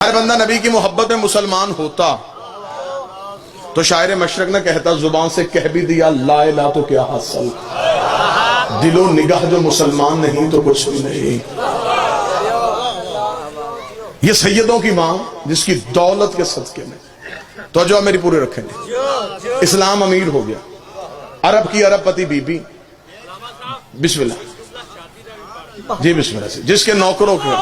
ہر بندہ نبی کی محبت میں مسلمان ہوتا تو شاعر مشرق نہ کہتا زبان سے کہہ بھی دیا لا الہ تو کیا حاصل، دل و نگاہ جو مسلمان نہیں تو کچھ بھی نہیں۔ یہ سیدوں کی ماں جس کی دولت کے صدقے میں توجہ میری پورے رکھیں گے، اسلام امیر ہو گیا، عرب کی عرب پتی بی بی، بسم اللہ جی بسم اللہ سے، جس کے نوکروں کے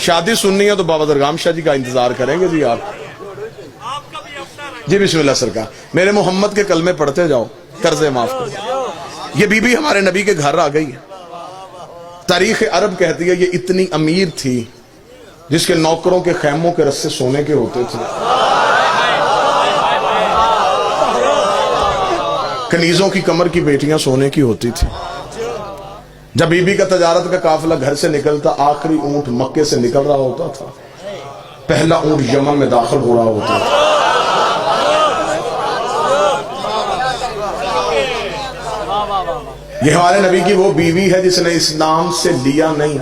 شادی سننی ہے تو بابا درگام شاہ جی کا انتظار کریں گے جی آپ جی بسم اللہ سرکار، میرے محمد کے کلمے پڑھتے جاؤ قرضے معاف کرو۔ یہ بی بی ہمارے نبی کے گھر آ گئی ہے، تاریخ عرب کہتی ہے یہ اتنی امیر تھی جس کے نوکروں کے خیموں کے رسے سونے کے ہوتے تھے، کنیزوں کی کمر کی بیٹیاں سونے کی ہوتی تھی۔ جب بی بی کا تجارت کا قافلہ گھر سے نکلتا آخری اونٹ مکے سے نکل رہا ہوتا تھا، پہلا اونٹ یمن میں داخل ہو رہا ہوتا تھا۔ یہ ہمارے نبی کی وہ بیوی ہے جس نے اسلام سے لیا نہیں،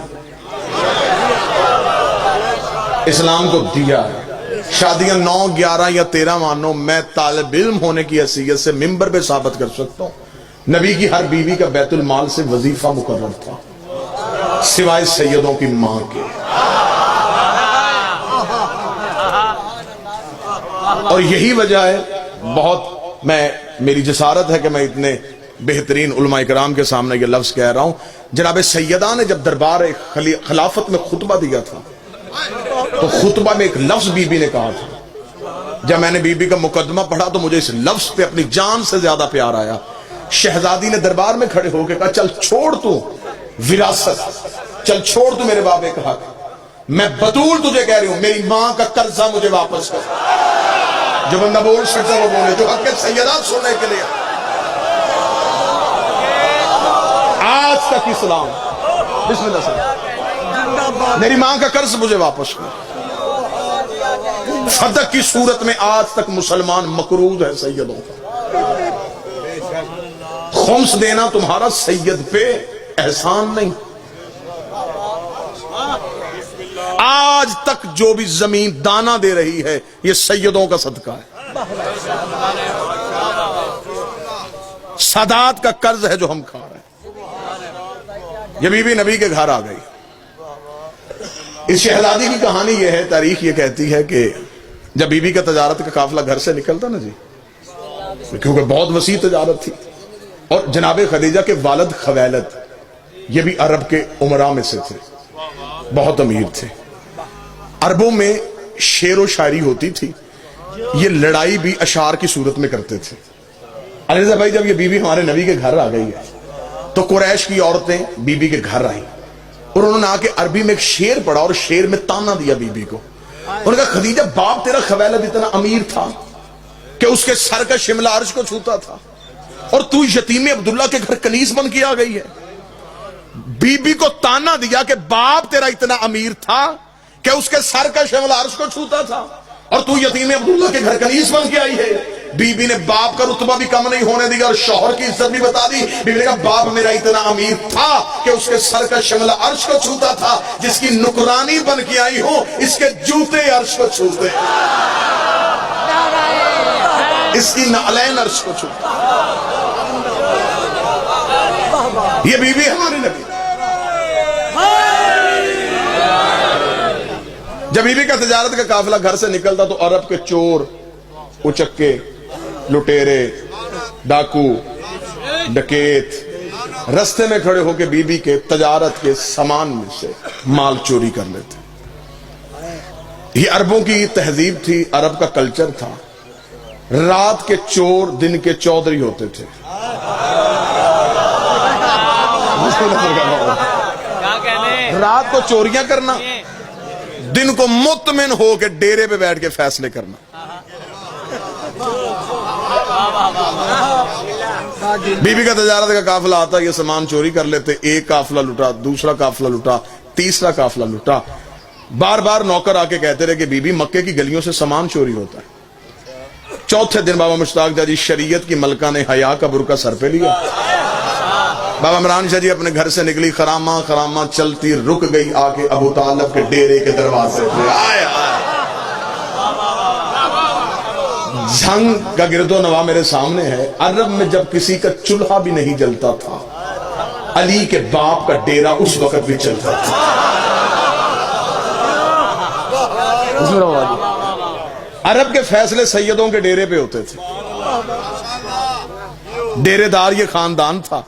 اسلام کو دیا ہے۔ شادیاں 9 11 یا 13 مانو، میں طالب علم ہونے کی حیثیت سے ممبر پہ ثابت کر سکتا ہوں نبی کی ہر بیوی کا بیت المال سے وظیفہ مقرر تھا سوائے سیدوں کی ماں کے۔ اور یہی وجہ ہے، بہت میری جسارت ہے کہ میں اتنے بہترین علماء کرام کے سامنے یہ لفظ کہہ رہا ہوں، جناب سیدہ نے جب دربار خلافت میں خطبہ دیا تھا تو خطبہ میں ایک لفظ بی بی نے کہا تھا۔ جب میں نے بی بی کا مقدمہ پڑھا تو مجھے اس لفظ پہ اپنی جان سے زیادہ پیار آیا۔ شہزادی نے دربار میں کھڑے ہو کے کہا چل چھوڑ تو وراثت، چل چھوڑ تو میرے بابے کا حق، میں بطول تجھے کہہ رہی ہوں میری ماں کا قرضہ مجھے واپس کر۔ جو بندہ بول سکتا وہ بولے، جو حق سیدات سننے کے لیے آج تک اسلام بسم اللہ سے میری ماں کا قرض مجھے واپس کر۔ صدق کی صورت میں آج تک مسلمان مقروض ہے سیدوں کا۔ خمس دینا تمہارا سید پہ احسان نہیں۔ آج تک جو بھی زمین دانا دے رہی ہے یہ سیدوں کا صدقہ ہے، سادات کا قرض ہے جو ہم کھا رہے ہیں۔ یہ بی بی نبی کے گھر آ گئی۔ اس شہزادی کی کہانی یہ ہے، تاریخ یہ کہتی ہے کہ جب بی بی کا تجارت کا قافلہ گھر سے نکلتا نا جی، کیونکہ بہت وسیع تجارت تھی، اور جناب خدیجہ کے والد خویلد یہ بھی عرب کے امراء میں سے تھے، بہت امیر تھے۔ عربوں میں شعر و شاعری ہوتی تھی، یہ لڑائی بھی اشعار کی صورت میں کرتے تھے۔ علیزہ بھائی جب یہ بی بی ہمارے نبی کے گھر آ گئی ہے تو قریش کی عورتیں بی بی کے گھر آئیں اور انہوں نے آ کے عربی میں ایک شعر پڑھا اور شعر میں تانا دیا بی بی کو۔ انہوں نے کہا خدیجہ باپ تیرا خویلد اتنا امیر تھا کہ اس کے سر کا شملہ عرش کو چھوتا تھا، اور تو یتیم عبداللہ کے گھر کنیز بن کے آ گئی ہے۔ بی بی کو تانا دیا کہ باپ تیرا اتنا امیر تھا کہ اس کے سر کا شملہ عرش کو چھوتا تھا، اور تو یتیم عبداللہ کے گھر کنیز بن کے آئی ہے۔ بی بی نے باپ کا رتبہ بھی کم نہیں ہونے دیا اور شوہر کی عزت بھی بتا دی۔ بی بی نے کہا باپ میرا اتنا امیر تھا کہ اس کے سر کا شملہ عرش کو چھوتا تھا، جس کی نکرانی بن کے آئی ہوں اس کے جوتے عرش کو چھوتے، اس کی نعلین عرش کو چھوتے۔ یہ بی بی ہماری نبی۔ جب بی بی کا تجارت کا قافلہ گھر سے نکلتا تو عرب کے چور، اچکے، لٹیرے، ڈاکو، ڈکیت رستے میں کھڑے ہو کے بی بی کے تجارت کے سامان میں سے مال چوری کر لیتے۔ یہ عربوں کی تہذیب تھی، عرب کا کلچر تھا۔ رات کے چور دن کے چودھری ہوتے تھے۔ رات کو چوریاں کرنا، دن کو مطمئن ہو کے ڈیرے پہ بیٹھ کے فیصلے کرنا۔ بی بی کا تجارت کا قافلہ آتا، یہ سامان چوری کر لیتے، ایک قافلہ لٹا، دوسرا قافلہ لٹا، تیسرا قافلہ لٹا۔ بار بار نوکر آ کے کہتے رہے کہ بی بی مکے کی گلیوں سے سامان چوری ہوتا ہے۔ چوتھے دن بابا مشتاق جی شریعت کی ملکہ نے حیا کا برقع سر پہ لیا، بابا عمران شاہ جی اپنے گھر سے نکلی، خرامہ خرامہ چلتی رک گئی آ کے ابو طالب کے ڈیرے کے دروازے پہ۔ آئے جھنگ کا گرد و نواح میرے سامنے ہے۔ عرب میں جب کسی کا چولہا بھی نہیں جلتا تھا، علی کے باپ کا ڈیرا اس وقت بھی چلتا تھا۔ عرب کے فیصلے سیدوں کے ڈیرے پہ ہوتے تھے۔ ڈیرے دار یہ خاندان تھا،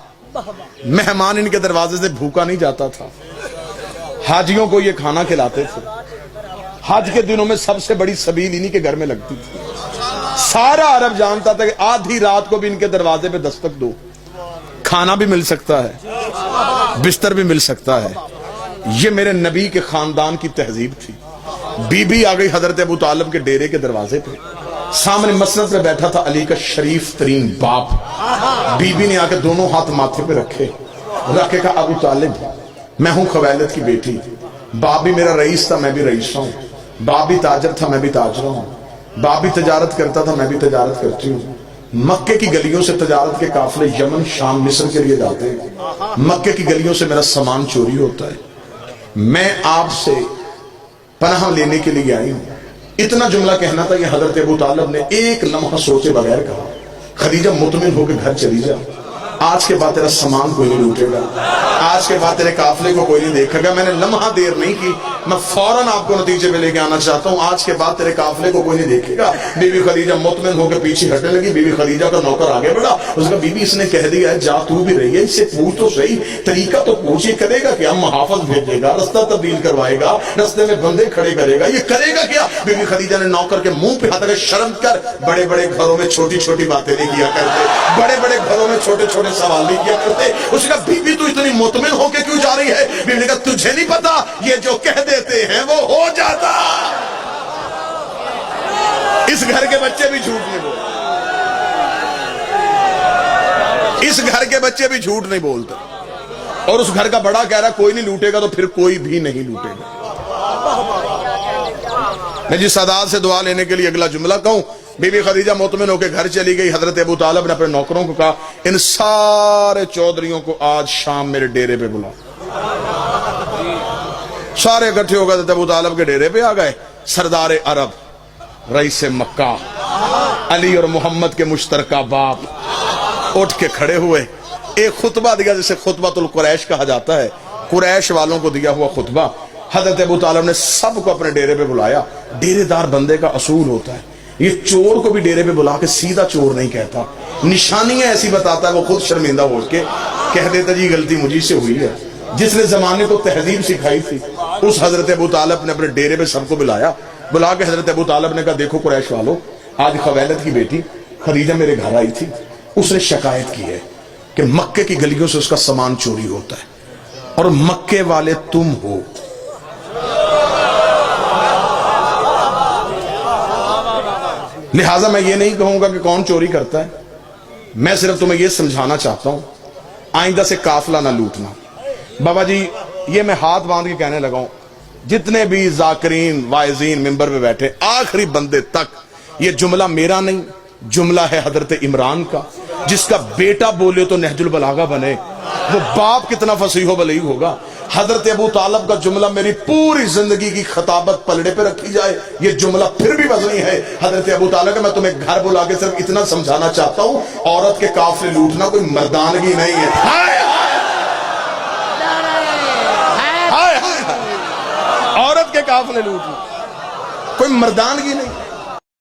مہمان ان کے دروازے سے بھوکا نہیں جاتا تھا، حاجیوں کو یہ کھانا کھلاتے تھے۔ حج کے دنوں میں سب سے بڑی سبیل انہی کے گھر میں لگتی تھی۔ سارا عرب جانتا تھا کہ آدھی رات کو بھی ان کے دروازے پہ دستک دو، کھانا بھی مل سکتا ہے، بستر بھی مل سکتا ہے۔ یہ میرے نبی کے خاندان کی تہذیب تھی۔ بی بی آ گئی حضرت ابو طالب کے ڈیرے کے دروازے پہ، سامنے مسند پہ بیٹھا تھا علی کا شریف ترین باپ۔ بی بی نے آ کے دونوں ہاتھ ماتھے پہ رکھے، رکھ کے کہا ابو طالب میں ہوں خویلد کی بیٹی، باپ بھی میرا رئیس تھا، میں بھی رئیس ہوں، باپ بھی تاجر تھا، میں بھی تاجر ہوں، باپ بھی تجارت کرتا تھا، میں بھی تجارت کرتی ہوں۔ مکے کی گلیوں سے تجارت کے قافلے یمن شام مصر کے لیے جاتے ہیں، مکے کی گلیوں سے میرا سامان چوری ہوتا ہے، میں آپ سے پناہ لینے کے لیے آئی ہوں۔ اتنا جملہ کہنا تھا، یہ حضرت ابو طالب نے ایک لمحہ سوچے بغیر کہا خدیجہ مطمئن ہو کے گھر چلی جا، آج کے بعد تیرا سامان کوئی نہیں لوٹے گا، آج کے بعد تیرے قافلے کو کوئی نہیں دیکھے گا۔ میں نے لمحہ دیر نہیں کی، میں فوراً آپ کو نتیجے میں لے کے آنا چاہتا ہوں، آج کے بعد تیرے قافلے کو کوئی نہیں دیکھے گا۔ بی بی خدیجہ مطمئن ہو کے پیچھے ہٹنے لگی۔ بی بی خدیجہ کا نوکر آگے بڑھا، اس کا بی بی اس نے کہہ دیا ہے جا تو بھی رہی ہے، اس سے پوچھ تو صحیح، طریقہ تو پوچھ، یہ کرے گا کیا؟ محافظ بھیجے گا، رستہ تبدیل کروائے گا، رستے میں بندے کھڑے کرے گا، یہ کرے گا کیا؟ بی بی خدیجہ نے نوکر کے منہ پہ ہاتھ رکھا، شرم کر، بڑے بڑے گھروں میں چھوٹی چھوٹی باتیں نہیں کیا کرتے، بڑے بڑے گھروں میں چھوٹے چھوٹے سوال نہیں کیا کرتے۔ اس کا بی بی تو اتنی مطمئن ہو کے کیوں جا رہی ہے؟ بی بی نے کہا تجھے نہیں پتا یہ جو کہہ دیتے ہیں وہ ہو جاتا۔ اس گھر کے بچے بھی جھوٹ نہیں بولتے، اس گھر کے بچے بھی جھوٹ نہیں بولتے، اور اس گھر کا بڑا کہہ رہا کوئی نہیں لوٹے گا تو پھر کوئی بھی نہیں لوٹے گا۔ میں جس سادات سے دعا لینے کے لیے اگلا جملہ کہوں، بی بی خدیجہ مطمئن ہو کے گھر چلی گئی۔ حضرت ابو طالب نے اپنے نوکروں کو کہا ان سارے چودھریوں کو آج شام میرے ڈیرے پہ بلا۔ سارے اکٹھے ہو گئے، حضرت ابو طالب کے ڈیرے پہ آ گئے۔ سردار عرب، رئیس مکہ، علی اور محمد کے مشترکہ باپ اٹھ کے کھڑے ہوئے، ایک خطبہ دیا جسے خطبۃ القریش کہا جاتا ہے، قریش والوں کو دیا ہوا خطبہ۔ حضرت ابو طالب نے سب کو اپنے ڈیرے پہ بلایا۔ ڈیرے دار بندے کا اصول ہوتا ہے، یہ چور کو بھی ڈیرے پہ بلا کے سیدھا چور نہیں کہتا، نشانیاں ایسی بتاتا ہے، وہ خود شرمندہ ہو کے کہہ دیتا جی غلطی مجھے سے ہوئی ہے۔ جس نے زمانے کو تہذیب سکھائی تھی اس حضرت ابو طالب نے اپنے ڈیرے پہ سب کو بلایا، بلا کے حضرت ابو طالب نے کہا دیکھو قریش والو، آج خویلد کی بیٹی خدیجہ میرے گھر آئی تھی، اس نے شکایت کی ہے کہ مکے کی گلیوں سے اس کا سامان چوری ہوتا ہے، اور مکے والے تم ہو۔ لہٰذا میں یہ نہیں کہوں گا کہ کون چوری کرتا ہے، میں صرف تمہیں یہ سمجھانا چاہتا ہوں آئندہ سے قافلہ نہ لوٹنا۔ بابا جی یہ میں ہاتھ باندھ کے کہنے لگا ہوں، جتنے بھی ذاکرین واعظین ممبر پہ بیٹھے آخری بندے تک، یہ جملہ میرا نہیں، جملہ ہے حضرت عمران کا، جس کا بیٹا بولے تو نہج البلاغہ بنے، وہ باپ کتنا فصیح و بلیغ ہوگا۔ حضرت ابو طالب کا جملہ میری پوری زندگی کی خطابت پلڑے پہ رکھی جائے، یہ جملہ پھر بھی وزنی ہے۔ حضرت ابو طالب کا میں تمہیں گھر بلا کے صرف اتنا سمجھانا چاہتا ہوں، عورت کے قافلے لوٹنا کوئی مردانگی نہیں ہے۔ ہائے ہائے، عورت کے قافلے لوٹنا کوئی مردانگی نہیں۔